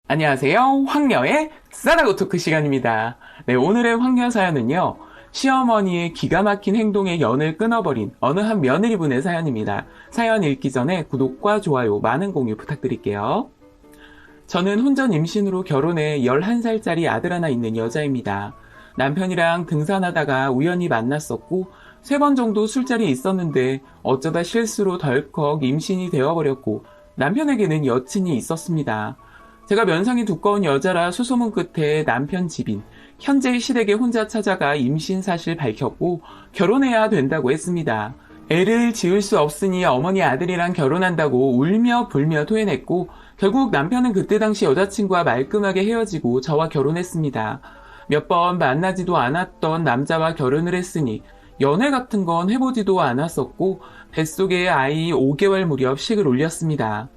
안녕하세요. 황녀의 싸다고 토크 시간입니다. 네, 오늘의 황녀 사연은요. 시어머니의 기가 막힌 행동에 연을 끊어버린 어느 한 며느리분의 사연입니다. 사연 읽기 전에 구독과 좋아요, 많은 공유 부탁드릴게요. 저는 혼전 임신으로 결혼해 11살짜리 아들 하나 있는 여자입니다. 남편이랑 등산하다가 우연히 만났었고 3번 정도 술자리에 있었는데 어쩌다 실수로 덜컥 임신이 되어버렸고 남편에게는 여친이 있었습니다. 제가 면상이 두꺼운 여자라 수소문 끝에 남편 집인 현재 시댁에 혼자 찾아가 임신 사실 밝혔고 결혼해야 된다고 했습니다. 애를 지을 수 없으니 어머니 아들이랑 결혼한다고 울며 불며 토해냈고 결국 남편은 그때 당시 여자친구와 말끔하게 헤어지고 저와 결혼했습니다. 몇 번 만나지도 않았던 남자와 결혼을 했으니 연애 같은 건 해보지도 않았었고 뱃속에 아이 5개월 무렵 식을 올렸습니다.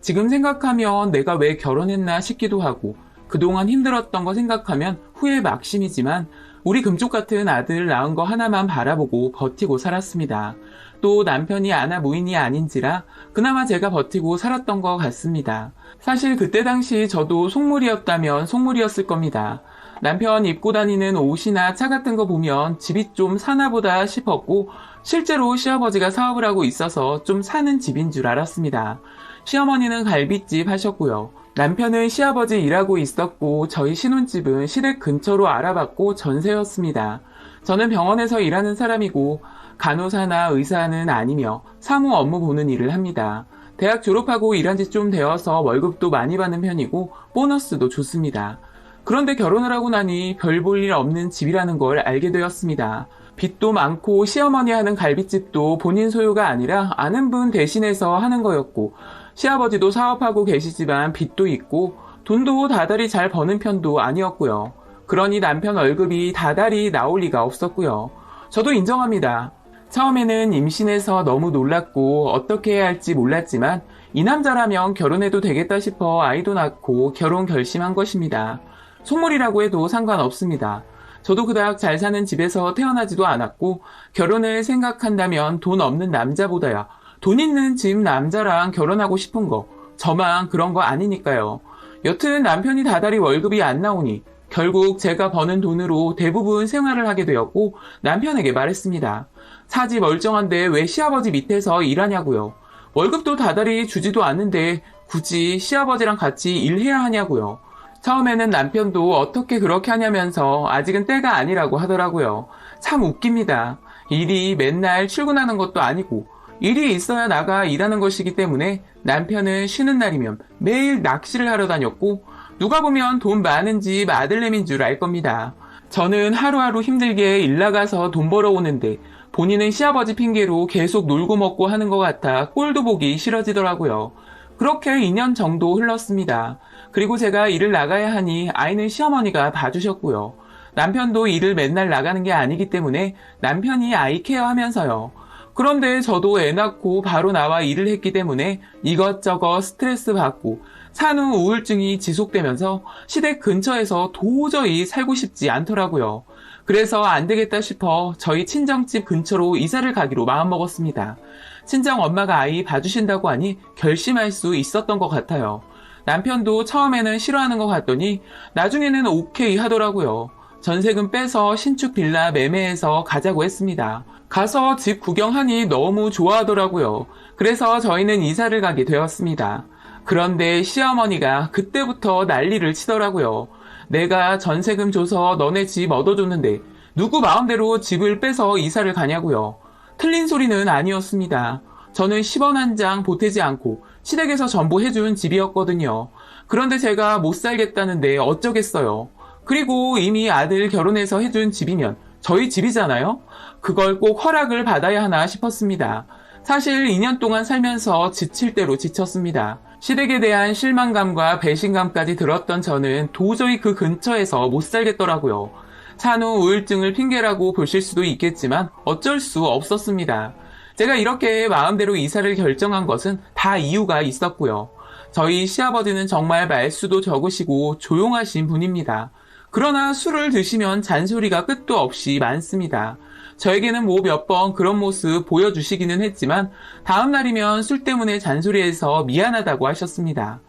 지금 생각하면 내가 왜 결혼했나 싶기도 하고 그동안 힘들었던 거 생각하면 후회 막심이지만 우리 금쪽 같은 아들 낳은 거 하나만 바라보고 버티고 살았습니다. 또 남편이 아나무인이 아닌지라 그나마 제가 버티고 살았던 것 같습니다. 사실 그때 당시 저도 속물이었다면 속물이었을 겁니다. 남편 입고 다니는 옷이나 차 같은 거 보면 집이 좀 사나보다 싶었고 실제로 시아버지가 사업을 하고 있어서 좀 사는 집인 줄 알았습니다. 시어머니는 갈비집 하셨고요. 남편은 시아버지 일하고 있었고 저희 신혼집은 시댁 근처로 알아봤고 전세였습니다. 저는 병원에서 일하는 사람이고 간호사나 의사는 아니며 사무 업무 보는 일을 합니다. 대학 졸업하고 일한 지 좀 되어서 월급도 많이 받는 편이고 보너스도 좋습니다. 그런데 결혼을 하고 나니 별 볼 일 없는 집이라는 걸 알게 되었습니다. 빚도 많고 시어머니 하는 갈비집도 본인 소유가 아니라 아는 분 대신해서 하는 거였고 시아버지도 사업하고 계시지만 빚도 있고 돈도 다달이 잘 버는 편도 아니었고요. 그러니 남편 월급이 다달이 나올 리가 없었고요. 저도 인정합니다. 처음에는 임신해서 너무 놀랐고 어떻게 해야 할지 몰랐지만 이 남자라면 결혼해도 되겠다 싶어 아이도 낳고 결혼 결심한 것입니다. 속물이라고 해도 상관없습니다. 저도 그닥 잘 사는 집에서 태어나지도 않았고 결혼을 생각한다면 돈 없는 남자보다야 돈 있는 집 남자랑 결혼하고 싶은 거 저만 그런 거 아니니까요. 여튼 남편이 다달이 월급이 안 나오니 결국 제가 버는 돈으로 대부분 생활을 하게 되었고 남편에게 말했습니다. 사지 멀쩡한데 왜 시아버지 밑에서 일하냐고요. 월급도 다달이 주지도 않는데 굳이 시아버지랑 같이 일해야 하냐고요. 처음에는 남편도 어떻게 그렇게 하냐면서 아직은 때가 아니라고 하더라고요. 참 웃깁니다. 일이 맨날 출근하는 것도 아니고 일이 있어야 나가 일하는 것이기 때문에 남편은 쉬는 날이면 매일 낚시를 하러 다녔고 누가 보면 돈 많은 집 아들내미인 줄 알 겁니다. 저는 하루하루 힘들게 일 나가서 돈 벌어오는데 본인은 시아버지 핑계로 계속 놀고 먹고 하는 것 같아 꼴도 보기 싫어지더라고요. 그렇게 2년 정도 흘렀습니다. 그리고 제가 일을 나가야 하니 아이는 시어머니가 봐주셨고요. 남편도 일을 맨날 나가는 게 아니기 때문에 남편이 아이 케어하면서요. 그런데 저도 애 낳고 바로 나와 일을 했기 때문에 이것저것 스트레스 받고 산후 우울증이 지속되면서 시댁 근처에서 도저히 살고 싶지 않더라고요. 그래서 안 되겠다 싶어 저희 친정집 근처로 이사를 가기로 마음먹었습니다. 친정 엄마가 아이 봐주신다고 하니 결심할 수 있었던 것 같아요. 남편도 처음에는 싫어하는 것 같더니 나중에는 오케이 하더라고요. 전세금 빼서 신축 빌라 매매해서 가자고 했습니다. 가서 집 구경하니 너무 좋아하더라고요. 그래서 저희는 이사를 가게 되었습니다. 그런데 시어머니가 그때부터 난리를 치더라고요. 내가 전세금 줘서 너네 집 얻어줬는데 누구 마음대로 집을 빼서 이사를 가냐고요. 틀린 소리는 아니었습니다. 저는 10원 한 장 보태지 않고 시댁에서 전부해준 집이었거든요. 그런데 제가 못 살겠다는데 어쩌겠어요. 그리고 이미 아들 결혼해서 해준 집이면 저희 집이잖아요. 그걸 꼭 허락을 받아야 하나 싶었습니다. 사실 2년 동안 살면서 지칠 대로 지쳤습니다. 시댁에 대한 실망감과 배신감까지 들었던 저는 도저히 그 근처에서 못 살겠더라고요. 산후 우울증을 핑계라고 보실 수도 있겠지만 어쩔 수 없었습니다. 제가 이렇게 마음대로 이사를 결정한 것은 다 이유가 있었고요. 저희 시아버지는 정말 말수도 적으시고 조용하신 분입니다. 그러나 술을 드시면 잔소리가 끝도 없이 많습니다. 저에게는 뭐 몇 번 그런 모습 보여주시기는 했지만 다음 날이면 술 때문에 잔소리해서 미안하다고 하셨습니다.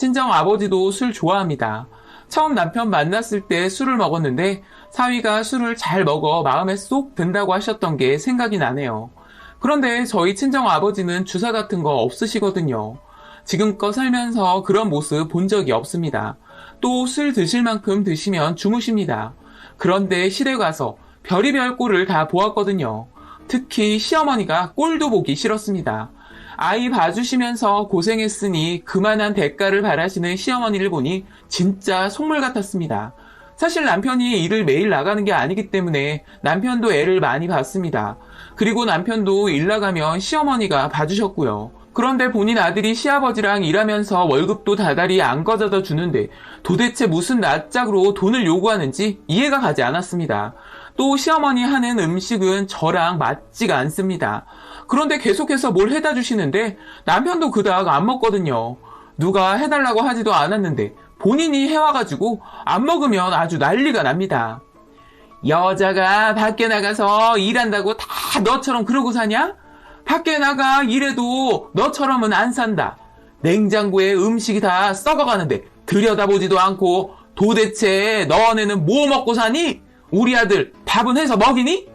친정 아버지도 술 좋아합니다. 처음 남편 만났을 때 술을 먹었는데 사위가 술을 잘 먹어 마음에 쏙 든다고 하셨던 게 생각이 나네요. 그런데 저희 친정 아버지는 주사 같은 거 없으시거든요. 지금껏 살면서 그런 모습 본 적이 없습니다. 또 술 드실 만큼 드시면 주무십니다. 그런데 시댁 가서 별의별 꼴을 다 보았거든요. 특히 시어머니가 꼴도 보기 싫었습니다. 아이 봐주시면서 고생했으니 그만한 대가를 바라시는 시어머니를 보니 진짜 속물 같았습니다. 사실 남편이 일을 매일 나가는 게 아니기 때문에 남편도 애를 많이 봤습니다. 그리고 남편도 일 나가면 시어머니가 봐주셨고요. 그런데 본인 아들이 시아버지랑 일하면서 월급도 다달이 안 가져다 주는데 도대체 무슨 낯짝으로 돈을 요구하는지 이해가 가지 않았습니다. 또 시어머니 하는 음식은 저랑 맞지가 않습니다. 그런데 계속해서 뭘 해다 주시는데 남편도 그닥 안 먹거든요. 누가 해달라고 하지도 않았는데 본인이 해와가지고 안 먹으면 아주 난리가 납니다. 여자가 밖에 나가서 일한다고 다 너처럼 그러고 사냐? 밖에 나가 일해도 너처럼은 안 산다. 냉장고에 음식이 다 썩어가는데 들여다보지도 않고 도대체 너네는 뭐 먹고 사니? 우리 아들 밥은 해서 먹이니?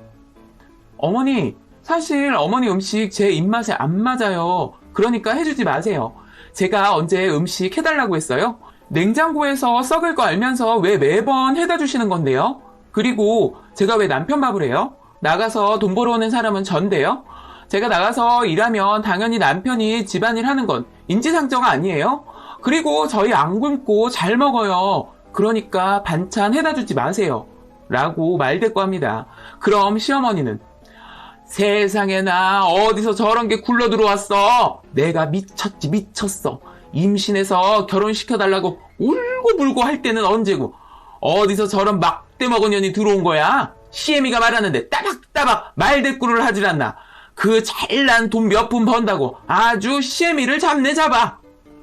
어머니, 사실 어머니 음식 제 입맛에 안 맞아요. 그러니까 해주지 마세요. 제가 언제 음식 해달라고 했어요? 냉장고에서 썩을 거 알면서 왜 매번 해다 주시는 건데요? 그리고 제가 왜 남편 밥을 해요? 나가서 돈 벌어오는 사람은 전데요? 제가 나가서 일하면 당연히 남편이 집안일 하는 건 인지상정가 아니에요? 그리고 저희 안 굶고 잘 먹어요. 그러니까 반찬 해다 주지 마세요. 라고 말대꾸합니다. 그럼 시어머니는 세상에나 어디서 저런 게 굴러 들어왔어. 내가 미쳤지 미쳤어. 임신해서 결혼시켜달라고 울고불고 할 때는 언제고 어디서 저런 막대 먹은 년이 들어온 거야. 시애미가 말하는데 따박따박 말대꾸를 하질 않나. 그 잘난 돈 몇 푼 번다고 아주 시애미를 잡네 잡아.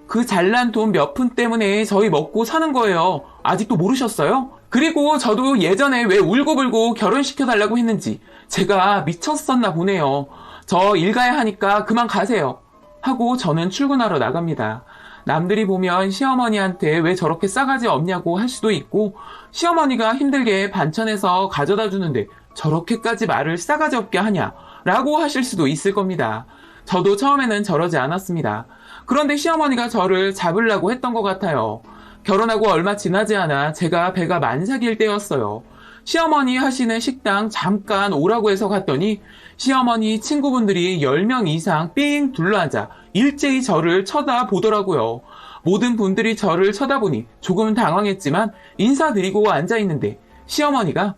그 잘난 돈 몇 푼 때문에 저희 먹고 사는 거예요. 아직도 모르셨어요? 그리고 저도 예전에 왜 울고불고 결혼시켜달라고 했는지 제가 미쳤었나 보네요. 저 일 가야 하니까 그만 가세요. 하고 저는 출근하러 나갑니다. 남들이 보면 시어머니한테 왜 저렇게 싸가지 없냐고 할 수도 있고 시어머니가 힘들게 반찬해서 가져다 주는데 저렇게까지 말을 싸가지 없게 하냐 라고 하실 수도 있을 겁니다. 저도 처음에는 저러지 않았습니다. 그런데 시어머니가 저를 잡으려고 했던 것 같아요. 결혼하고 얼마 지나지 않아 제가 배가 만삭일 때였어요. 시어머니 하시는 식당 잠깐 오라고 해서 갔더니 시어머니 친구분들이 10명 이상 삥 둘러앉아 일제히 저를 쳐다보더라고요. 모든 분들이 저를 쳐다보니 조금 당황했지만 인사드리고 앉아있는데 시어머니가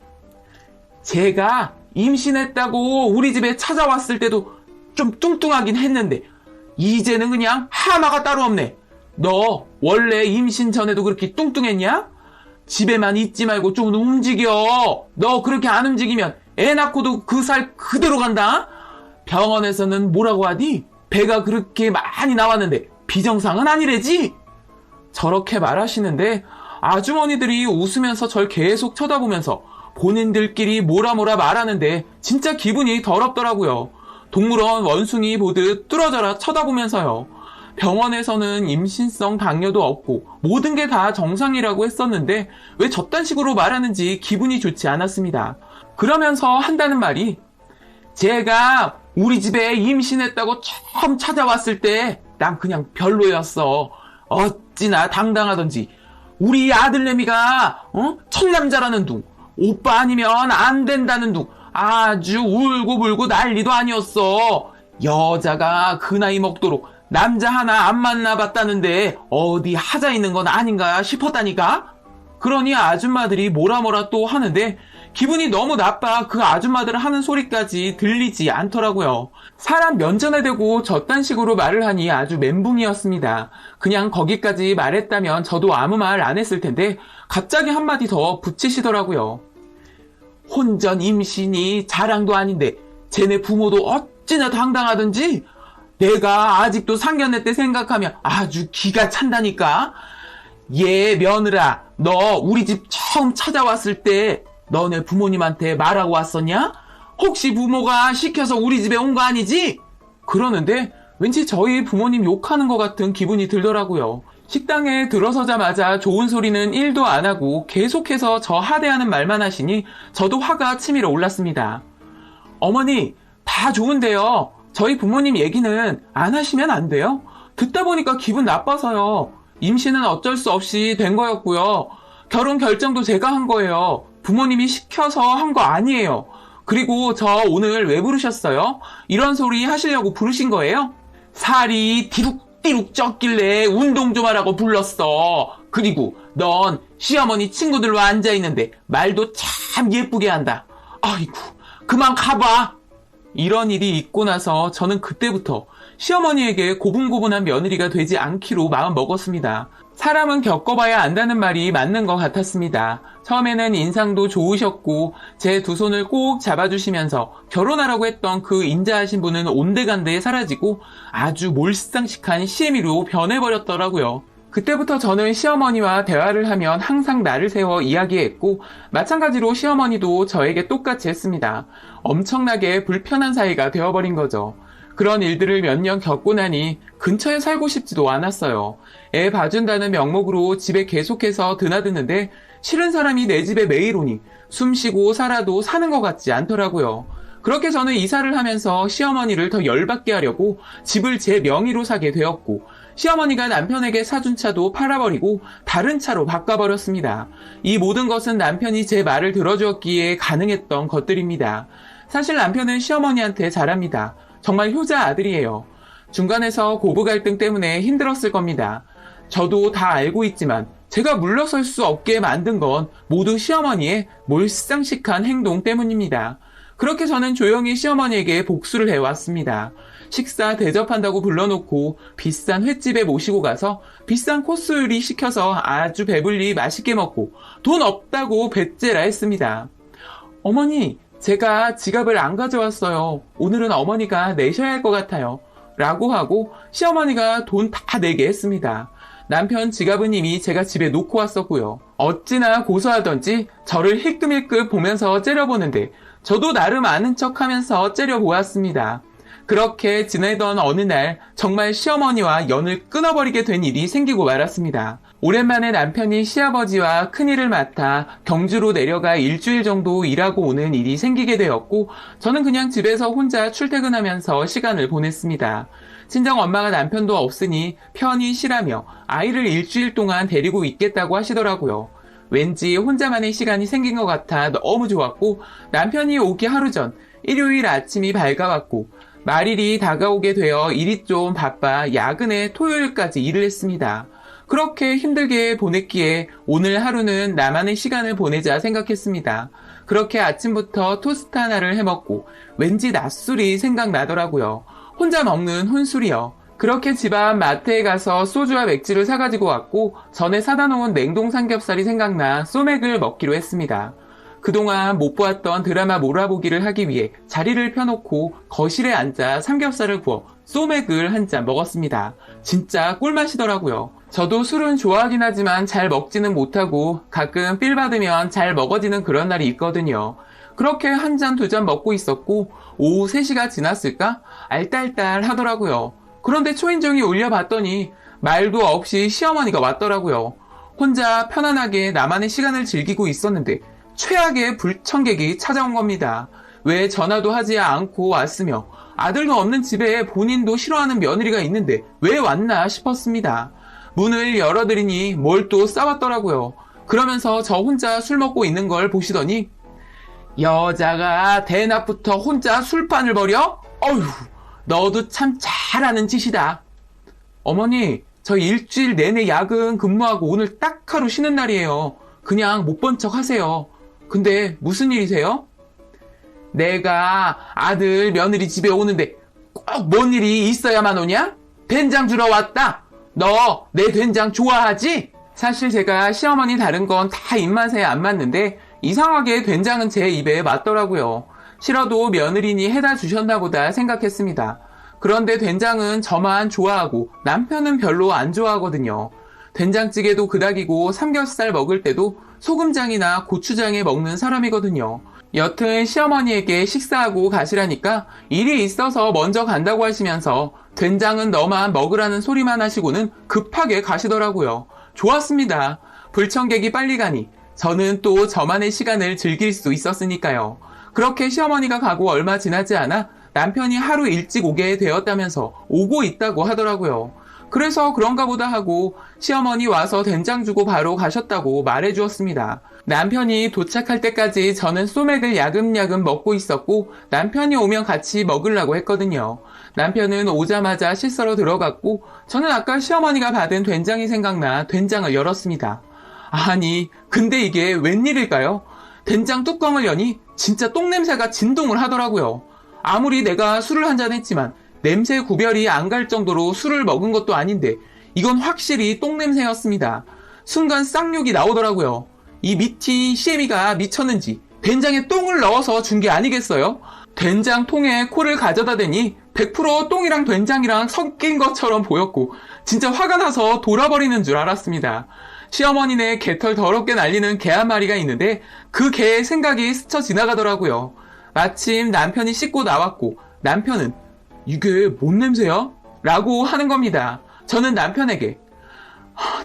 제가 임신했다고 우리 집에 찾아왔을 때도 좀 뚱뚱하긴 했는데 이제는 그냥 하마가 따로 없네. 너 원래 임신 전에도 그렇게 뚱뚱했냐? 집에만 있지 말고 좀 움직여. 너 그렇게 안 움직이면 애 낳고도 그 살 그대로 간다. 병원에서는 뭐라고 하디? 배가 그렇게 많이 나왔는데 비정상은 아니래지? 저렇게 말하시는데 아주머니들이 웃으면서 절 계속 쳐다보면서 본인들끼리 뭐라 말하는데 진짜 기분이 더럽더라고요. 동물원 원숭이 보듯 뚫어져라 쳐다보면서요. 병원에서는 임신성 당뇨도 없고 모든 게 다 정상이라고 했었는데 왜 저딴 식으로 말하는지 기분이 좋지 않았습니다. 그러면서 한다는 말이 제가 우리 집에 임신했다고 처음 찾아왔을 때 난 그냥 별로였어. 어찌나 당당하던지 우리 아들내미가 첫남자라는 둥 오빠 아니면 안 된다는 둥 아주 울고불고 난리도 아니었어. 여자가 그 나이 먹도록 남자 하나 안 만나봤다는데 어디 하자 있는 건 아닌가 싶었다니까? 그러니 아줌마들이 뭐라 또 하는데 기분이 너무 나빠 그 아줌마들 하는 소리까지 들리지 않더라고요. 사람 면전에 대고 저딴 식으로 말을 하니 아주 멘붕이었습니다. 그냥 거기까지 말했다면 저도 아무 말 안 했을 텐데 갑자기 한마디 더 붙이시더라고요. 혼전 임신이 자랑도 아닌데 쟤네 부모도 어찌나 당당하던지 내가 아직도 상견례 때 생각하면 아주 기가 찬다니까. 얘 며느라 너 우리 집 처음 찾아왔을 때 너네 부모님한테 말하고 왔었냐? 혹시 부모가 시켜서 우리 집에 온 거 아니지? 그러는데 왠지 저희 부모님 욕하는 것 같은 기분이 들더라고요. 식당에 들어서자마자 좋은 소리는 1도 안 하고 계속해서 저 하대하는 말만 하시니 저도 화가 치밀어 올랐습니다. 어머니, 다 좋은데요. 저희 부모님 얘기는 안 하시면 안 돼요? 듣다 보니까 기분 나빠서요. 임신은 어쩔 수 없이 된 거였고요. 결혼 결정도 제가 한 거예요. 부모님이 시켜서 한 거 아니에요. 그리고 저 오늘 왜 부르셨어요? 이런 소리 하시려고 부르신 거예요? 살이 디룩디룩 쪘길래 운동 좀 하라고 불렀어. 그리고 넌 시어머니 친구들로 앉아있는데 말도 참 예쁘게 한다. 아이고, 그만 가봐. 이런 일이 있고 나서 저는 그때부터 시어머니에게 고분고분한 며느리가 되지 않기로 마음 먹었습니다. 사람은 겪어봐야 안다는 말이 맞는 것 같았습니다. 처음에는 인상도 좋으셨고 제 두 손을 꼭 잡아주시면서 결혼하라고 했던 그 인자하신 분은 온데간데 사라지고 아주 몰상식한 시애미로 변해버렸더라고요. 그때부터 저는 시어머니와 대화를 하면 항상 나를 세워 이야기했고 마찬가지로 시어머니도 저에게 똑같이 했습니다. 엄청나게 불편한 사이가 되어버린 거죠. 그런 일들을 몇 년 겪고 나니 근처에 살고 싶지도 않았어요. 애 봐준다는 명목으로 집에 계속해서 드나드는데 싫은 사람이 내 집에 매일 오니 숨 쉬고 살아도 사는 것 같지 않더라고요. 그렇게 저는 이사를 하면서 시어머니를 더 열받게 하려고 집을 제 명의로 사게 되었고 시어머니가 남편에게 사준 차도 팔아버리고 다른 차로 바꿔버렸습니다. 이 모든 것은 남편이 제 말을 들어주었기에 가능했던 것들입니다. 사실 남편은 시어머니한테 잘합니다. 정말 효자 아들이에요. 중간에서 고부 갈등 때문에 힘들었을 겁니다. 저도 다 알고 있지만 제가 물러설 수 없게 만든 건 모두 시어머니의 몰상식한 행동 때문입니다. 그렇게 저는 조용히 시어머니에게 복수를 해왔습니다. 식사 대접한다고 불러놓고 비싼 횟집에 모시고 가서 비싼 코스 요리 시켜서 아주 배불리 맛있게 먹고 돈 없다고 배째라 했습니다. 어머니, 제가 지갑을 안 가져왔어요. 오늘은 어머니가 내셔야 할 것 같아요. 라고 하고 시어머니가 돈 다 내게 했습니다. 남편 지갑은 이미 제가 집에 놓고 왔었고요. 어찌나 고소하던지 저를 힐끔힐끔 보면서 째려보는데 저도 나름 아는 척하면서 째려보았습니다. 그렇게 지내던 어느 날 정말 시어머니와 연을 끊어버리게 된 일이 생기고 말았습니다. 오랜만에 남편이 시아버지와 큰일을 맡아 경주로 내려가 일주일 정도 일하고 오는 일이 생기게 되었고 저는 그냥 집에서 혼자 출퇴근하면서 시간을 보냈습니다. 친정 엄마가 남편도 없으니 편히 쉬라며 아이를 일주일 동안 데리고 있겠다고 하시더라고요. 왠지 혼자만의 시간이 생긴 것 같아 너무 좋았고 남편이 오기 하루 전 일요일 아침이 밝아왔고 말일이 다가오게 되어 일이 좀 바빠 야근에 토요일까지 일을 했습니다. 그렇게 힘들게 보냈기에 오늘 하루는 나만의 시간을 보내자 생각했습니다. 그렇게 아침부터 토스트 하나를 해먹고 왠지 낮술이 생각나더라고요. 혼자 먹는 혼술이요. 그렇게 집 앞 마트에 가서 소주와 맥주를 사가지고 왔고 전에 사다 놓은 냉동 삼겹살이 생각나 소맥을 먹기로 했습니다. 그동안 못 보았던 드라마 몰아보기를 하기 위해 자리를 펴놓고 거실에 앉아 삼겹살을 구워 소맥을 한 잔 먹었습니다. 진짜 꿀맛이더라고요. 저도 술은 좋아하긴 하지만 잘 먹지는 못하고 가끔 필 받으면 잘 먹어지는 그런 날이 있거든요. 그렇게 한 잔, 두 잔 먹고 있었고 오후 3시가 지났을까? 알딸딸 하더라고요. 그런데 초인종이 울려봤더니 말도 없이 시어머니가 왔더라고요. 혼자 편안하게 나만의 시간을 즐기고 있었는데 최악의 불청객이 찾아온 겁니다. 왜 전화도 하지 않고 왔으며 아들도 없는 집에 본인도 싫어하는 며느리가 있는데 왜 왔나 싶었습니다. 문을 열어드리니 뭘 또 싸웠더라고요. 그러면서 저 혼자 술 먹고 있는 걸 보시더니 여자가 대낮부터 혼자 술판을 벌여? 어휴, 너도 참 잘하는 짓이다. 어머니, 저 일주일 내내 야근 근무하고 오늘 딱 하루 쉬는 날이에요. 그냥 못 본 척 하세요. 근데 무슨 일이세요? 내가 아들 며느리 집에 오는데 꼭 뭔 일이 있어야만 오냐? 된장 주러 왔다. 너 내 된장 좋아하지? 사실 제가 시어머니 다른 건 다 입맛에 안 맞는데 이상하게 된장은 제 입에 맞더라고요. 싫어도 며느리니 해다 주셨나 보다 생각했습니다. 그런데 된장은 저만 좋아하고 남편은 별로 안 좋아하거든요. 된장찌개도 그닥이고 삼겹살 먹을 때도 소금장이나 고추장에 먹는 사람이거든요. 여튼 시어머니에게 식사하고 가시라니까 일이 있어서 먼저 간다고 하시면서 된장은 너만 먹으라는 소리만 하시고는 급하게 가시더라고요. 좋았습니다. 불청객이 빨리 가니 저는 또 저만의 시간을 즐길 수 있었으니까요. 그렇게 시어머니가 가고 얼마 지나지 않아 남편이 하루 일찍 오게 되었다면서 오고 있다고 하더라고요. 그래서 그런가 보다 하고 시어머니 와서 된장 주고 바로 가셨다고 말해주었습니다. 남편이 도착할 때까지 저는 소맥을 야금야금 먹고 있었고 남편이 오면 같이 먹으려고 했거든요. 남편은 오자마자 실서로 들어갔고 저는 아까 시어머니가 받은 된장이 생각나 된장을 열었습니다. 아니, 근데 이게 웬일일까요? 된장 뚜껑을 여니 진짜 똥냄새가 진동을 하더라고요. 아무리 내가 술을 한잔 했지만 냄새 구별이 안 갈 정도로 술을 먹은 것도 아닌데 이건 확실히 똥냄새였습니다. 순간 쌍욕이 나오더라고요. 이 미티 시애미가 미쳤는지 된장에 똥을 넣어서 준 게 아니겠어요? 된장통에 코를 가져다 대니 100% 똥이랑 된장이랑 섞인 것처럼 보였고 진짜 화가 나서 돌아버리는 줄 알았습니다. 시어머니네 개털 더럽게 날리는 개 한 마리가 있는데 그 개의 생각이 스쳐 지나가더라고요. 마침 남편이 씻고 나왔고 남편은 이게 뭔 냄새야? 라고 하는 겁니다. 저는 남편에게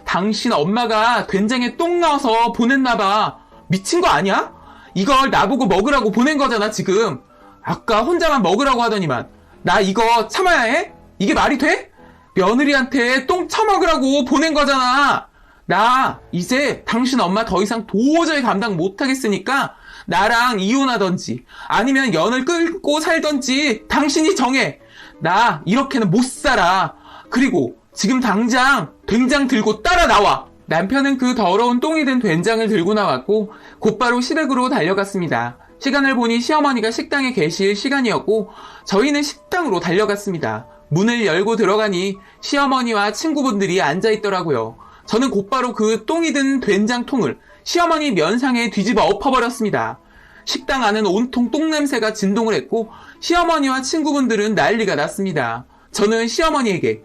당신 엄마가 된장에 똥 넣어서 보냈나봐. 미친 거 아니야? 이걸 나보고 먹으라고 보낸 거잖아 지금. 아까 혼자만 먹으라고 하더니만 나 이거 참아야 해? 이게 말이 돼? 며느리한테 똥 처먹으라고 보낸 거잖아. 나 이제 당신 엄마 더 이상 도저히 감당 못하겠으니까 나랑 이혼하던지 아니면 연을 끊고 살던지 당신이 정해. 나 이렇게는 못 살아. 그리고 지금 당장 된장 들고 따라 나와. 남편은 그 더러운 똥이 든 된장을 들고 나왔고 곧바로 시댁으로 달려갔습니다. 시간을 보니 시어머니가 식당에 계실 시간이었고 저희는 식당으로 달려갔습니다. 문을 열고 들어가니 시어머니와 친구분들이 앉아있더라고요. 저는 곧바로 그 똥이 든 된장통을 시어머니 면상에 뒤집어 엎어버렸습니다. 식당 안은 온통 똥냄새가 진동을 했고 시어머니와 친구분들은 난리가 났습니다. 저는 시어머니에게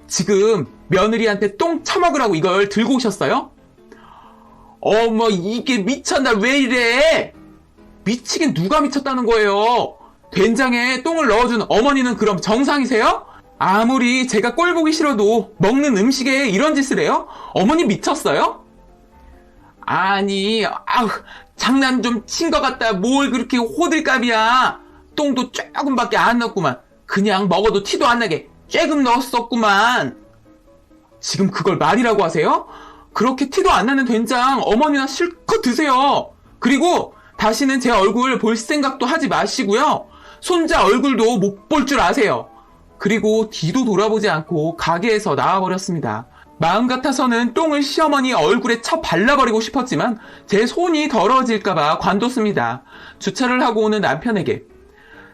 지금 며느리한테 똥 처먹으라고 이걸 들고 오셨어요? 어머 이게 미쳤나 왜 이래? 미치긴 누가 미쳤다는 거예요? 된장에 똥을 넣어준 어머니는 그럼 정상이세요? 아무리 제가 꼴 보기 싫어도 먹는 음식에 이런 짓을 해요? 어머니 미쳤어요? 아니 장난 좀 친 것 같다. 뭘 그렇게 호들갑이야. 똥도 조금밖에 안 넣었구만. 그냥 먹어도 티도 안 나게 조금 넣었었구만. 지금 그걸 말이라고 하세요? 그렇게 티도 안 나는 된장 어머니나 실컷 드세요. 그리고 다시는 제 얼굴 볼 생각도 하지 마시고요. 손자 얼굴도 못 볼 줄 아세요. 그리고 뒤도 돌아보지 않고 가게에서 나와버렸습니다. 마음 같아서는 똥을 시어머니 얼굴에 쳐 발라버리고 싶었지만 제 손이 더러워질까봐 관뒀습니다. 주차를 하고 오는 남편에게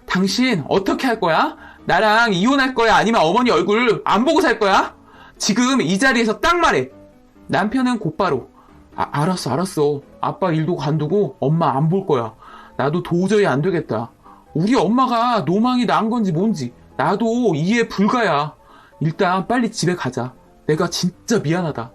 당신 어떻게 할 거야? 나랑 이혼할 거야? 아니면 어머니 얼굴 안 보고 살 거야? 지금 이 자리에서 딱 말해. 남편은 곧바로 알았어. 아빠 일도 관두고 엄마 안 볼 거야. 나도 도저히 안 되겠다. 우리 엄마가 노망이 난 건지 뭔지 나도 이해 불가야. 일단 빨리 집에 가자. 내가 진짜 미안하다.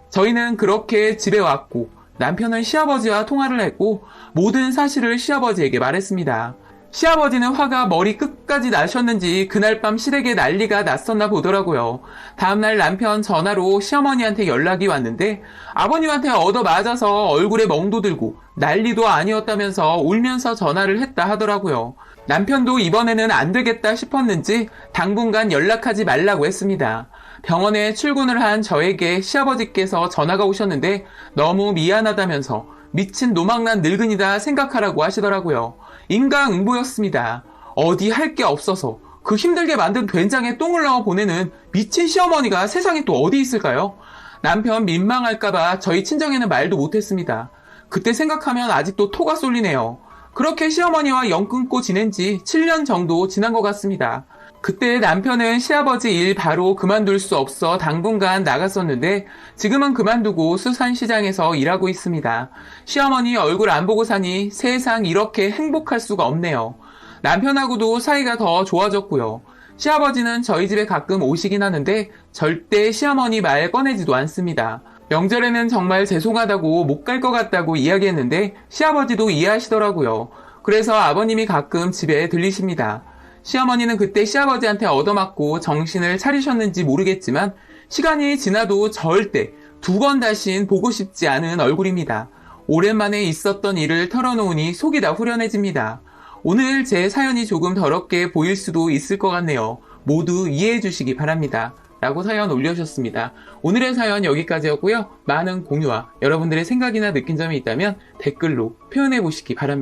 저희는 그렇게 집에 왔고 남편은 시아버지와 통화를 했고 모든 사실을 시아버지에게 말했습니다. 시아버지는 화가 머리 끝까지 나셨는지 그날 밤 시댁에 난리가 났었나 보더라고요. 다음날 남편 전화로 시어머니한테 연락이 왔는데 아버님한테 얻어맞아서 얼굴에 멍도 들고 난리도 아니었다면서 울면서 전화를 했다 하더라고요. 남편도 이번에는 안 되겠다 싶었는지 당분간 연락하지 말라고 했습니다. 병원에 출근을 한 저에게 시아버지께서 전화가 오셨는데 너무 미안하다면서 미친 노망난 늙은이다 생각하라고 하시더라고요. 인과응보였습니다. 어디 할 게 없어서 그 힘들게 만든 된장에 똥을 넣어 보내는 미친 시어머니가 세상에 또 어디 있을까요? 남편 민망할까봐 저희 친정에는 말도 못했습니다. 그때 생각하면 아직도 토가 쏠리네요. 그렇게 시어머니와 연 끊고 지낸 지 7년 정도 지난 것 같습니다. 그때 남편은 시아버지 일 바로 그만둘 수 없어 당분간 나갔었는데 지금은 그만두고 수산시장에서 일하고 있습니다. 시어머니 얼굴 안 보고 사니 세상 이렇게 행복할 수가 없네요. 남편하고도 사이가 더 좋아졌고요. 시아버지는 저희 집에 가끔 오시긴 하는데 절대 시어머니 말 꺼내지도 않습니다. 명절에는 정말 죄송하다고 못 갈 것 같다고 이야기했는데 시아버지도 이해하시더라고요. 그래서 아버님이 가끔 집에 들리십니다. 시어머니는 그때 시아버지한테 얻어맞고 정신을 차리셨는지 모르겠지만 시간이 지나도 절대 두 번 다신 보고 싶지 않은 얼굴입니다. 오랜만에 있었던 일을 털어놓으니 속이 다 후련해집니다. 오늘 제 사연이 조금 더럽게 보일 수도 있을 것 같네요. 모두 이해해 주시기 바랍니다. 라고 사연 올려주셨습니다. 오늘의 사연 여기까지였고요. 많은 공유와 여러분들의 생각이나 느낀 점이 있다면 댓글로 표현해 보시기 바랍니다.